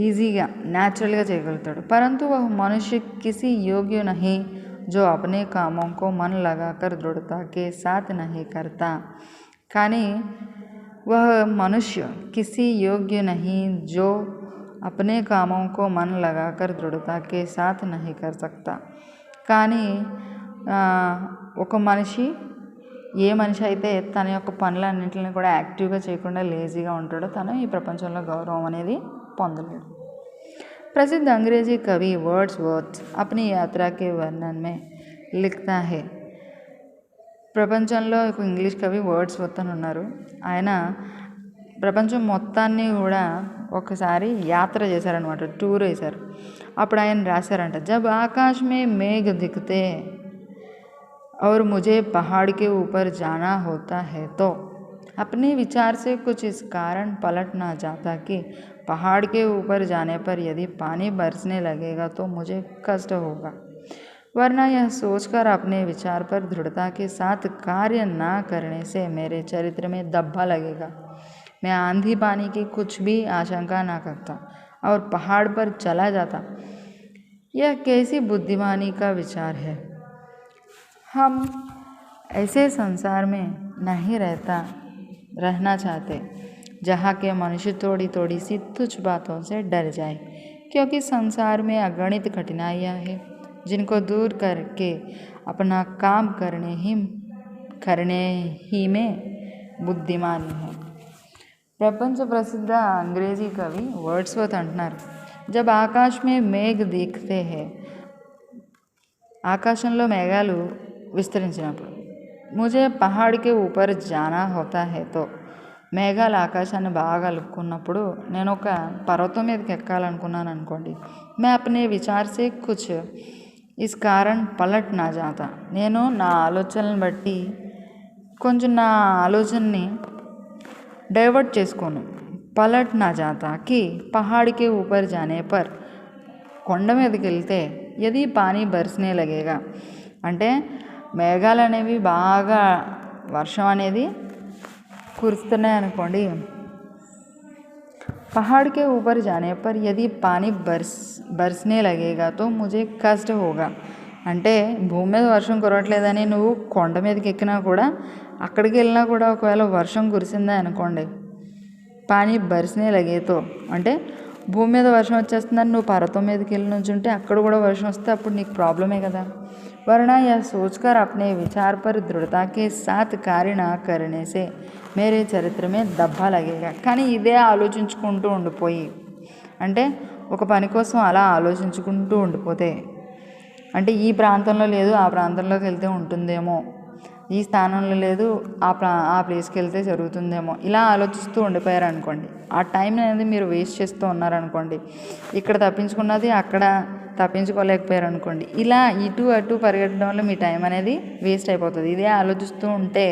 ఈజీగా న్యాచురల్గా చేయగలుగుతాడు. परंतु वह मनुष्य किसी योग्य नहीं जो अपने कामों को मन लगाकर दृढ़ता के साथ नहीं करता, కానీ वह मनुष्य किसी योग्य नहीं जो अपने कामों को मन लगाकर दृढ़ता के साथ नहीं कर सकता, కానీ ఒక మనిషి, ఏ మనిషి అయితే తన యొక్క పనులన్నింటిని కూడా యాక్టివ్గా చేయకుండా లేజీగా ఉంటాడో తను ఈ ప్రపంచంలో గౌరవం అనేది పొందలేడు. ప్రసిద్ధ అంగ్రేజీ కవి वर्ड्सवर्थ अपनी यात्रा के वर्णन में लिखता है, ప్రపంచంలో ఒక ఇంగ్లీష్ కవి वर्ड्सवर्थ అని ఉన్నారు. ఆయన ప్రపంచం మొత్తాన్ని కూడా ఒకసారి యాత్ర చేశారనమాట, టూర్ వేశారు. అప్పుడు ఆయన రాశారంట, జబ్ ఆకాశ్ మే మేఘ దిఖతే और मुझे पहाड़ के ऊपर जाना होता है तो अपने विचार से कुछ इस कारण पलट ना जाता कि पहाड़ के ऊपर जाने पर यदि पानी बरसने लगेगा तो मुझे कष्ट होगा, वरना यह सोचकर अपने विचार पर दृढ़ता के साथ कार्य ना करने से मेरे चरित्र में दब्बा लगेगा, मैं आंधी पानी की कुछ भी आशंका ना करता और पहाड़ पर चला जाता. यह कैसी बुद्धिमानी का विचार है. हम ऐसे संसार में नहीं रहना चाहते जहाँ के मनुष्य थोड़ी थोड़ी सी तुच्छ बातों से डर जाए, क्योंकि संसार में अगणित कठिनाइयाँ हैं जिनको दूर करके अपना काम करने ही में बुद्धिमानी है. ప్రపంచ ప్రసిద్ధ అంగ్రేజీ కవి వర్డ్స్వర్త్ అంటున్నారు, जब आकाश में मेघ दिखते हैं ఆకాశంలో మేఘాలు విస్తరించినప్పుడు ముझे పహాడ్ కే ఊపర్ జానా హోతా హై తో మేఘాలు ఆకాశాన్ని బాగా అలుపుకున్నప్పుడు నేను ఒక పర్వతం మీదకి ఎక్కాలనుకున్నాను అనుకోండి మే అప్నే విచార్ సే కుచ్ ఇస్ కారణ్ పలట్ నా జాతా నేను నా ఆలోచనలను బట్టి కొంచెం నా ఆలోచనని డైవర్ట్ చేసుకోను పలట్ నా జాతా కి పహాడ్ కే ఊపర్ జానే పర్ కొండ మీదకి వెళ్తే యది పానీ బర్స్నే లగేగా అంటే మేఘాలు అనేవి బాగా వర్షం అనేది కురుస్తున్నాయి అనుకోండి पहाड़ के ऊपर जाने पर यदि पानी बरसने लगेगा तो मुझे कष्ट होगा అంటే భూమి మీద వర్షం కురవట్లేదని నువ్వు కొండ మీదకి ఎక్కినా కూడా అక్కడికి వెళ్ళినా కూడా ఒకవేళ వర్షం కురిసిందే అనుకోండి పానీ బర్స్నే లగేతో అంటే భూమి మీద వర్షం వచ్చేస్తుందని నువ్వు పర్వతం మీదకి వెళ్ళి నుంచుంటే అక్కడ కూడా వర్షం వస్తే అప్పుడు నీకు ప్రాబ్లమే కదా वरना यह सोचकर अपने विचार पर दृढ़ता के साथ कार्य न करने से मेरे చరిత్ర में దబ్బా लगेगा కానీ ఇదే ఆలోచించుకుంటూ ఉండిపోయి అంటే ఒక పని కోసం అలా ఆలోచించుకుంటూ ఉండిపోతే అంటే ఈ ప్రాంతంలో లేదు ఆ ప్రాంతంలోకి వెళ్తే ఉంటుందేమో ఈ స్థానంలో లేదు ఆ ప్లేస్కి వెళ్తే జరుగుతుందేమో ఇలా ఆలోచిస్తూ ఉండిపోయారు అనుకోండి ఆ టైం అనేది మీరు వేస్ట్ చేస్తూ ఉన్నారనుకోండి ఇక్కడ తప్పించుకున్నది అక్కడ తప్పించుకోలేకపోయారు అనుకోండి ఇలా ఇటు అటు పరిగెట్టడం వల్ల మీ టైం అనేది వేస్ట్ అయిపోతుంది ఇదే ఆలోచిస్తూ ఉంటే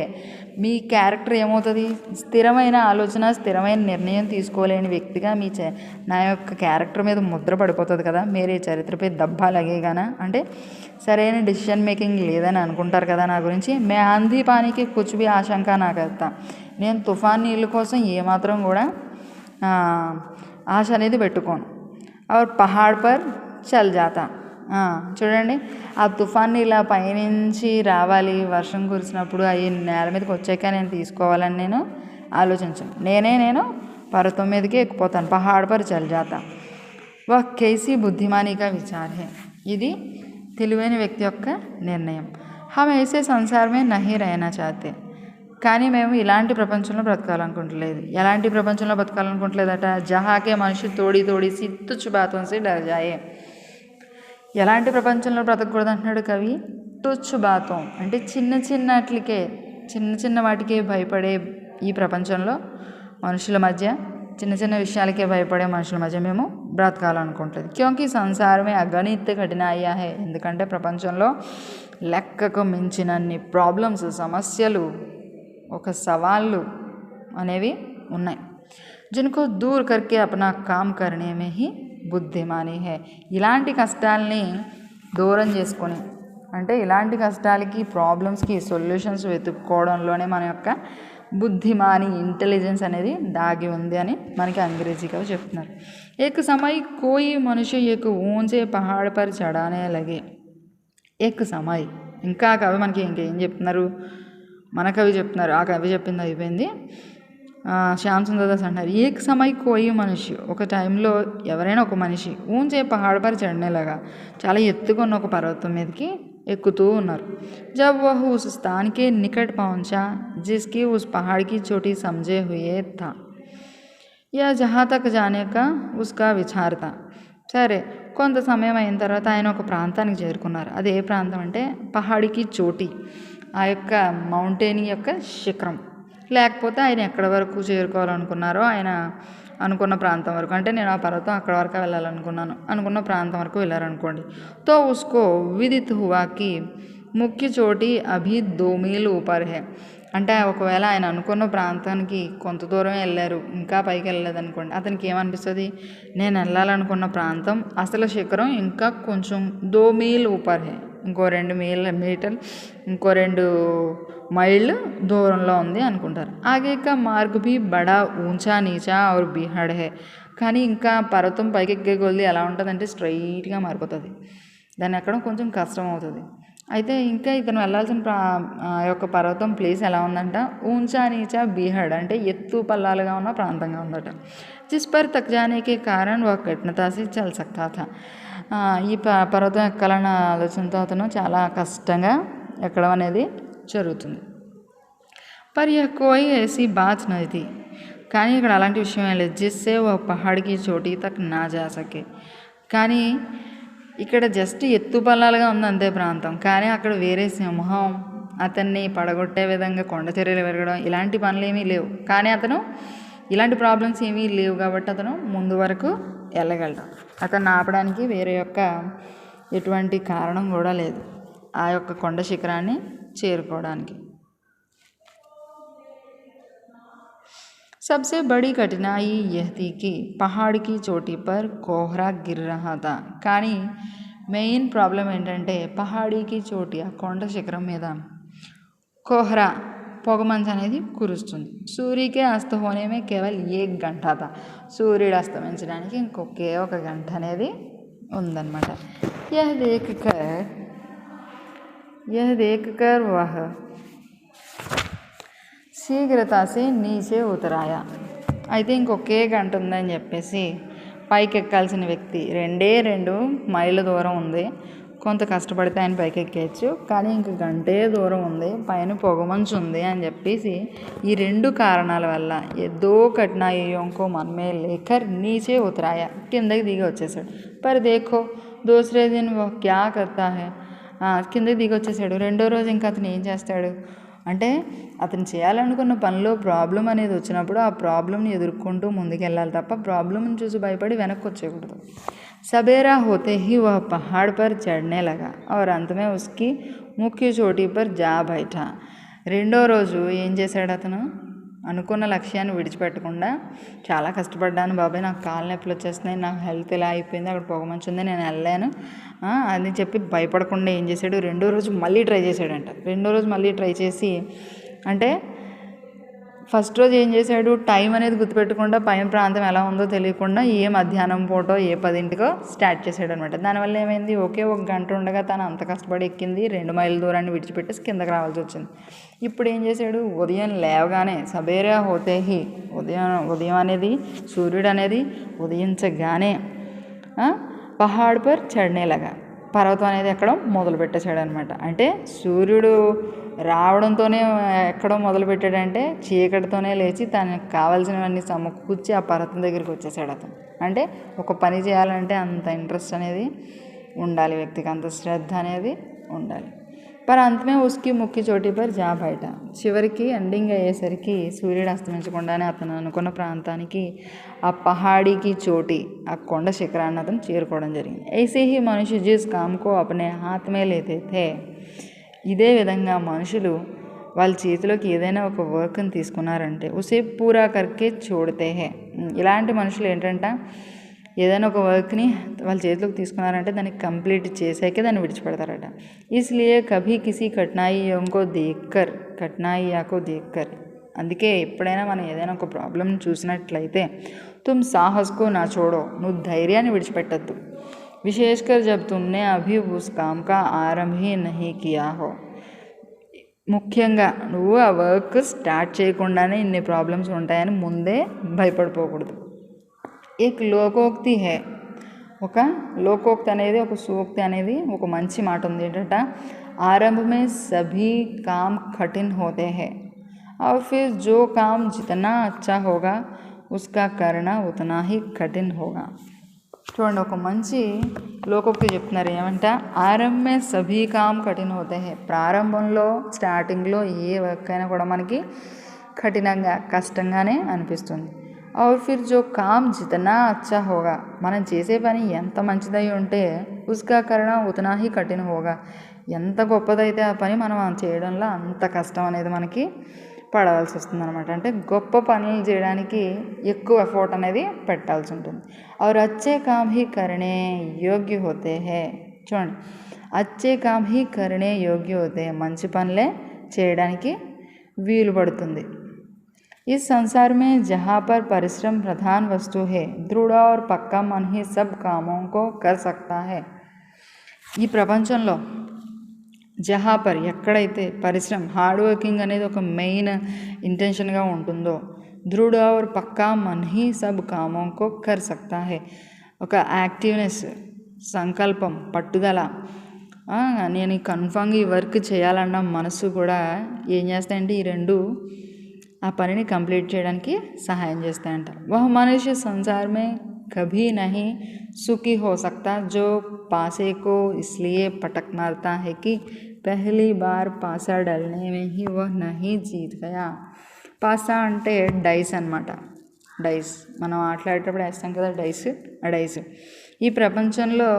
మీ క్యారెక్టర్ ఏమవుతుంది స్థిరమైన ఆలోచన స్థిరమైన నిర్ణయం తీసుకోలేని వ్యక్తిగా నా యొక్క క్యారెక్టర్ మీద ముద్ర పడిపోతుంది కదా మేరే చరిత్రపై దబ్బా లగేగానా అంటే సరైన డెసిషన్ మేకింగ్ లేదని అనుకుంటారు కదా నా గురించి మే ఆంధీ పానీకి కుచ్ భీ ఆశంక నా కర్తా నేను తుఫాన్ నీళ్ళ కోసం ఏమాత్రం కూడా ఆశ అనేది పెట్టుకోను और పహాడ్ పర్ చల్ జాతా చూడండి ఆ తుఫాన్ని ఇలా పైనుంచి రావాలి వర్షం కురిసినప్పుడు అవి నేల మీదకి వచ్చాక నేను తీసుకోవాలని నేను ఆలోచించను నేను పర్వతం మీదకి ఎక్కిపోతాను పహాడ్ పర్ చల్ జాతా వహ్ కైసీ బుద్ధిమానీ కా విచార్ హై ఇది తెలివైన వ్యక్తి యొక్క నిర్ణయం హమ్ ఐసే సంసార్ మే నహీ రహనా చాహతే కానీ మేము ఇలాంటి ప్రపంచంలో బ్రతకాలనుకుంటలేదు ఎలాంటి ప్రపంచంలో బ్రతకాలనుకుంటలేదట జహాకే మనిషి తోడి తోడిసి తుచ్చ బాతోం సే డర్ జాయే ఎలాంటి ప్రపంచంలో బ్రతకూడదు అంటున్నాడు కవి తుచ్చ బాతం అంటే చిన్న వాటికే భయపడే ఈ ప్రపంచంలో మనుషుల మధ్య చిన్న చిన్న విషయాలకే భయపడే మనుషుల మధ్య మేము బ్రతకాలనుకుంటుంది క్యోంకి సంసారమే అగణిత కఠినాయ్యా హై ఎందుకంటే ప్రపంచంలో లెక్కకు మించినన్ని ప్రాబ్లమ్స్ సమస్యలు ఒక సవాళ్ళు అనేవి ఉన్నాయి जिनको दूर करके अपना काम करने में ही బుద్ధిమాని హే ఇలాంటి కష్టాలని దూరం చేసుకొని అంటే ఇలాంటి కష్టాలకి ప్రాబ్లమ్స్కి సొల్యూషన్స్ వెతుక్కోవడంలోనే మన యొక్క బుద్ధిమాని ఇంటెలిజెన్స్ అనేది దాగి ఉంది అని మనకి అంగ్రేజీ కవి చెప్తున్నారు ఏక్ సమయ్ కోయి మనుష్య ఏక్ ఊంచే పహాడ్ పర్ చడానే లగే ఏక్ సమయ్ ఇంకా కవి మనకి ఇంకేం చెప్తున్నారు మన కవి చెప్తున్నారు ఆ కవి చెప్పింది అయిపోయింది శ్యామ్ సుందర్ దాస్ అంటారు ఏక్ సమయ్ కోయి మనిషి ఒక టైంలో ఎవరైనా ఒక మనిషి ఊంచే పహాడ్ పర్ చడనేలాగా చాలా ఎత్తుకున్న ఒక పర్వతం మీదకి ఎక్కుతూ ఉన్నారు జబ్ వహ్ ఉస్ స్థాన్ కే నికట్ పహుంచా జిస్కి ఉస్ పహాడ్ కి చోటీ సమझे हुए था या जहाँ तक जाने का उसका विचार था సరే కొంత సమయం అయిన తర్వాత ఆయన ఒక ప్రాంతానికి చేరుకున్నారు అది ఏ ప్రాంతం అంటే పహాడికి చోటి ఆ యొక్క మౌంటైన్ యొక్క శిఖరం లేకపోతే ఆయన ఎక్కడి వరకు చేరుకోవాలనుకున్నారో ఆయన అనుకున్న ప్రాంతం వరకు అంటే నేను ఆ పర్వతం అక్కడ వరకు వెళ్ళాలనుకున్నాను అనుకున్న ప్రాంతం వరకు వెళ్ళారనుకోండి తో ఉస్కో విదిత్ హువాకి ముఖ్య చోటి అభి 2 మీల్ ఊపర్ హే అంటే ఒకవేళ ఆయన అనుకున్న ప్రాంతానికి కొంత దూరం వెళ్ళారు ఇంకా పైకి వెళ్ళలేదు అనుకోండి అతనికి ఏమనిపిస్తుంది నేను వెళ్ళాలనుకున్న ప్రాంతం అసలు శిఖరం ఇంకా కొంచెం 2 మీల్ ఊపర్ హే ఇంకో 2 మీటర్ ఇంకో 2 మైళ్ళు దూరంలో ఉంది అనుకుంటారు ఆగే కా మార్గ్ భీ బడా ఊంచా నీచా और బిహడ్ హే కానీ ఇంకా పర్వతం పైకి ఎక్కే కొద్దీ ఎలా ఉంటుందంటే స్ట్రైట్గా మారిపోతుంది దాన్ని ఎక్కడం కొంచెం కష్టం అవుతుంది అయితే ఇంకా ఇతను వెళ్ళాల్సిన యొక్క పర్వతం ప్లేస్ ఎలా ఉందంట ఊంచా నీచా బిహడ్ అంటే ఎత్తు పల్లాలుగా ఉన్న ప్రాంతంగా ఉందట జిస్ పర్ తక్ జానేకే కారణ్ వా కఠినతా సే చల్ సక్తా థా ఈ పర్వతం ఎక్కాలన్న ఆలోచనతో అతను చాలా కష్టంగా ఎక్కడం అనేది జరుగుతుంది पर यह कोई ऐसी बात नहीं थी కానీ ఇక్కడ అలాంటి విషయం ఏం లేదు. జిస్సే ఓ పహాడ్కి చోటీ తక్ నా జా సకే. కానీ ఇక్కడ జస్ట్ ఎత్తుపల్లాలుగా ఉంది అంతే ప్రాంతం. కానీ అక్కడ వేరే సింహం అతన్ని పడగొట్టే విధంగా కొండ చర్యలు పెరగడం ఇలాంటి పనులు ఏమీ లేవు. కానీ అతను ఇలాంటి ప్రాబ్లమ్స్ ఏమీ లేవు కాబట్టి అతను ముందు వరకు వెళ్ళగలడు. అతన్ని ఆపడానికి వేరే యొక్క ఎటువంటి కారణం కూడా లేదు ఆ యొక్క కొండ శిఖరాన్ని చేరుకోవడానికి. सबसे बड़ी कठिनाई यह थी कि पहाड़ की चोटी पर कोहरा गिर रहा था. కానీ మెయిన్ ప్రాబ్లం ఏంటంటే పహాడీకి చోటి ఆ కొండ శిఖరం మీద కోహ్రా పొగమంచు అనేది కురుస్తుంది. సూర్యకే అస్త హోనేమే కేవల్ 1 గంట తా. సూర్యుడు అస్తమించడానికి ఇంకొకే 1 గంట అనేది ఉందన్నమాట. यह देखकर वह శీఘ్రతాసే నీచే ఉతరాయా. అయితే ఇంకొకే గంట ఉందని చెప్పేసి పైకి ఎక్కాల్సిన వ్యక్తి 2 మైళ్ళ దూరం ఉంది, కొంత కష్టపడితే ఆయన పైకి ఎక్కేయచ్చు, కానీ ఇంక గంటే దూరం ఉంది, పైన పొగమంచు ఉంది అని చెప్పేసి ఈ 2 కారణాల వల్ల ఏదో కఠినాయోంకో మనమే లేకర్ నీచే ఉతరాయా, కిందకి దిగి వచ్చేసాడు. పర్ దేఖో దూసరే దిన్ వో క్యా కర్తా హై. కిందకి దిగి వచ్చేసాడు. 2వ రోజు ఇంకా అతను ఏం చేస్తాడు అంటే అతను చేయాలనుకున్న పనిలో ప్రాబ్లం అనేది వచ్చినప్పుడు ఆ ప్రాబ్లంని ఎదుర్కొంటూ ముందుకెళ్ళాలి తప్ప ప్రాబ్లంని చూసి భయపడి వెనక్కి వచ్చేయకూడదు. सबेरा होते ही वह पहाड़ पर चढ़ने लगा और अंत में उसकी मुख्य चोटी पर जा बैठा. 2వ రోజు ఏం చేశాడు అతను అనుకున్న లక్ష్యాన్ని విడిచిపెట్టకుండా చాలా కష్టపడ్డాను బాబాయ్, నాకు కాళ్ళ నొప్పులు వచ్చేస్తున్నాయి, నాకు హెల్త్ ఇలా అయిపోయింది, అక్కడ పొగమంచు ఉంది, నేను వెళ్ళాను అని చెప్పి భయపడకుండా ఏం చేశాడు 2వ రోజు మళ్ళీ ట్రై చేశాడంట. 2వ రోజు మళ్ళీ ట్రై చేసి అంటే ఫస్ట్ రోజు ఏం చేశాడు టైం అనేది గుర్తుపెట్టకుండా పైన ప్రాంతం ఎలా ఉందో తెలియకుండా ఏ మధ్యాహ్నం పూటో ఏ 10ంటికో స్టార్ట్ చేశాడు అనమాట. దానివల్ల ఏమైంది ఒకే 1 గంట ఉండగా తను అంత కష్టపడి ఎక్కింది 2 మైళ్ళ దూరాన్ని విడిచిపెట్టేసి కిందకి రావాల్సి వచ్చింది. ఇప్పుడు ఏం చేశాడు ఉదయం లేవగానే సబేరా హోతేహి ఉదయం అనేది సూర్యుడు అనేది ఉదయించగానే పహాడ్ పర్ చడ్నేలాగా పర్వతం అనేది ఎక్కడం మొదలు పెట్టేశాడు అనమాట. అంటే సూర్యుడు రావడంతోనే ఎక్కడం మొదలుపెట్టాడంటే చీకటితోనే లేచి తనకు కావాల్సినవన్నీ సమకూర్చి ఆ పర్వతం దగ్గరికి వచ్చేసాడు అతను. అంటే ఒక పని చేయాలంటే అంత ఇంట్రెస్ట్ అనేది ఉండాలి వ్యక్తికి, అంత శ్రద్ధ అనేది ఉండాలి. పర్ అంతమే ఉస్కి ముఖ్య చోటి పర్ జా బయట. చివరికి ఎండింగ్ అయ్యేసరికి సూర్యుడు అస్తమించకుండానే అతను అనుకున్న ప్రాంతానికి ఆ పహాడీకి చోటి ఆ కొండ శిఖరాన్ని అతను చేరుకోవడం జరిగింది. ఐసే హీ మనుష్య జిస్ కామ్కో అప్నే హాత్ మే లేతే థే. ఇదే విధంగా మనుషులు వాళ్ళ చేతిలోకి ఏదైనా ఒక వర్క్ని తీసుకున్నారంటే ఉసే పూరా కర్కే చోడితే హే. ఇలాంటి మనుషులు ఏంటంటే ఏదైనా ఒక వర్క్ని వాళ్ళ చేతిలోకి తీసుకున్నారంటే దాన్ని కంప్లీట్ చేసాకే దాన్ని విడిచిపెడతారట. ఇస్లియే కభీ కిసి కఠినాయియోంకో దేక్కర్. అందుకే ఎప్పుడైనా మనం ఏదైనా ఒక ప్రాబ్లమ్ని చూసినట్లయితే తుమ్ సాహస్కో నా చూడో, నువ్వు ధైర్యాన్ని విడిచిపెట్టద్దు. విశేషకర్ జబ్ తుమ్నే అభి ఉస్ కామ్ కా ఆరంభ హీ నహీ కియా హో. ముఖ్యంగా నువ్వు ఆ వర్క్ స్టార్ట్ చేయకుండానే ఇన్ని ప్రాబ్లమ్స్ ఉంటాయని ముందే భయపడిపోకూడదు. ఏక్ లోకోక్తి హే, ఒక లోకోక్తి అనేది ఒక సూక్తి అనేది ఒక మంచి మాట ఉంది ఏంటంట, ఆరంభమే సభీ కామ్ కఠిన్ హోతే హే और फिर जो काम जितना अच्छा होगा उसका करना उतना ही कठिन होगा. చూడండి ఒక మంచి లోకోక్తి చెప్తున్నారు ఏమంట, ఆరంభమే సభీ కామ్ కఠిన్ హోతే హే. ప్రారంభంలో స్టార్టింగ్లో ఏ వర్క్ అయినా కూడా మనకి కఠినంగా కష్టంగానే అనిపిస్తుంది. और फिर जो काम जितना अच्छा होगा, మనం చేసే పని ఎంత మంచిదై ఉంటే उसका करना उतना ही कठिन होगा, ఎంత గొప్పదైతే ఆ పని మనం చేయడంలో అంత కష్టం అనేది మనకి పడవలసి వస్తుంది అనమాట. అంటే గొప్ప పనులు చేయడానికి ఎక్కువ ఎఫర్ట్ అనేది పెట్టాల్సి ఉంటుంది. और अच्छे काम ही करने योग्य होते हैं. చూడండి अच्छे काम ही करने योग्य होते हैं, మంచి పనులే చేయడానికి వీలు పడుతుంది. इस संसार में जहाँ पर परिश्रम प्रधान वस्तु है, दृढ़ और पक्का मन ही सब कामों को कर सकता है. ఈ ప్రపంచంలో జహాపర్ ఎక్కడైతే పరిశ్రమ హార్డ్ వర్కింగ్ అనేది ఒక మెయిన్ ఇంటెన్షన్గా ఉంటుందో, దృఢ और పక్కా मन ही सब कामों को कर सकता है, ఒక యాక్టివ్నెస్ సంకల్పం పట్టుదల, నేను కన్ఫామ్గా ఈ వర్క్ చేయాలన్న మనసు కూడా ఏం చేస్తాయంటే ఈ 2 ఆ పనిని కంప్లీట్ చేయడానికి సహాయం చేస్తాయంట. వహ మనుష్య సంసార్ మే कभी नहीं सुखी हो सकता जो पासे को इसलिए पटक मारता है कि पहली बार पासा डलने में ही वह नहीं जीत गया. పాసా అంటే డైస్ అనమాట. డైస్ మనం ఆటలాడేటప్పుడు వేస్తాం కదా డైస్, ఆ డైస్. ఈ ప్రపంచంలో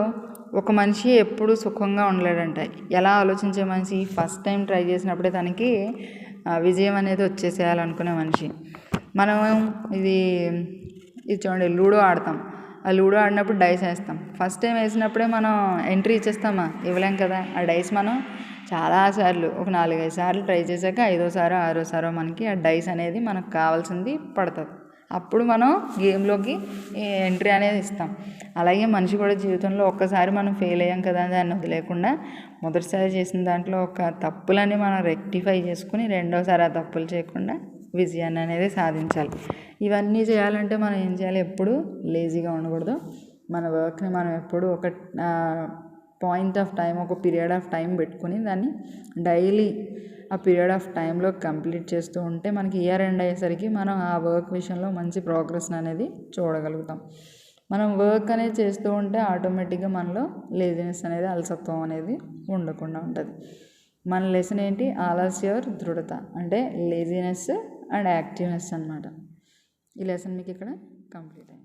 ఒక మనిషి ఎప్పుడు సుఖంగా ఉండలేడంట. ఎలా ఆలోచించే మనిషి ఫస్ట్ టైం ట్రై చేసినప్పుడే తనకి విజయం అనేది వచ్చేసేయాలనుకునే మనిషి. మనం ఇది చూడండి, లూడో ఆడతాం. ఆ లూడో ఆడినప్పుడు డైస్ వేస్తాం. ఫస్ట్ టైం వేసినప్పుడే మనం ఎంట్రీ ఇచ్చేస్తామా? ఇవ్వలేం కదా. ఆ డైస్ మనం చాలాసార్లు ఒక 4-5 సార్లు ట్రై చేశాక 5ఓసారో 6ఓసారో మనకి ఆ డైస్ అనేది మనకు కావాల్సింది పడుతుంది. అప్పుడు మనం గేమ్లోకి ఎంట్రీ అనేది ఇస్తాం. అలాగే మనిషి కూడా జీవితంలో ఒక్కసారి మనం ఫెయిల్ అయ్యాం కదా అని దాన్ని వదిలేకుండా మొదటిసారి చేసిన దాంట్లో ఒక తప్పులని మనం రెక్టిఫై చేసుకుని రెండోసారి ఆ తప్పులు చేయకుండా విజయాన్ని అనేది సాధించాలి. ఇవన్నీ చేయాలంటే మనం ఏం చేయాలి? ఎప్పుడు లేజీగా ఉండకూడదు. మన వర్క్ని మనం ఎప్పుడు ఒక పాయింట్ ఆఫ్ టైం, ఒక పీరియడ్ ఆఫ్ టైం పెట్టుకుని దాన్ని డైలీ ఆ పీరియడ్ ఆఫ్ టైంలో కంప్లీట్ చేస్తూ ఉంటే మనకి ఇయర్ ఎండ్ అయ్యేసరికి మనం ఆ వర్క్ విషయంలో మంచి ప్రోగ్రెస్ అనేది చూడగలుగుతాం. మనం వర్క్ అనేది చేస్తూ ఉంటే ఆటోమేటిక్గా మనలో లేజినెస్ అనేది, అలసత్వం అనేది ఉండకుండా ఉంటుంది. మన లెసన్ ఏంటి? ఆలస్యర్ దృఢత అంటే లేజినెస్ అండ్ యాక్టివ్నెస్ అనమాట. ఈ లెసన్ మీకు ఇక్కడ కంప్లీట్ అయింది.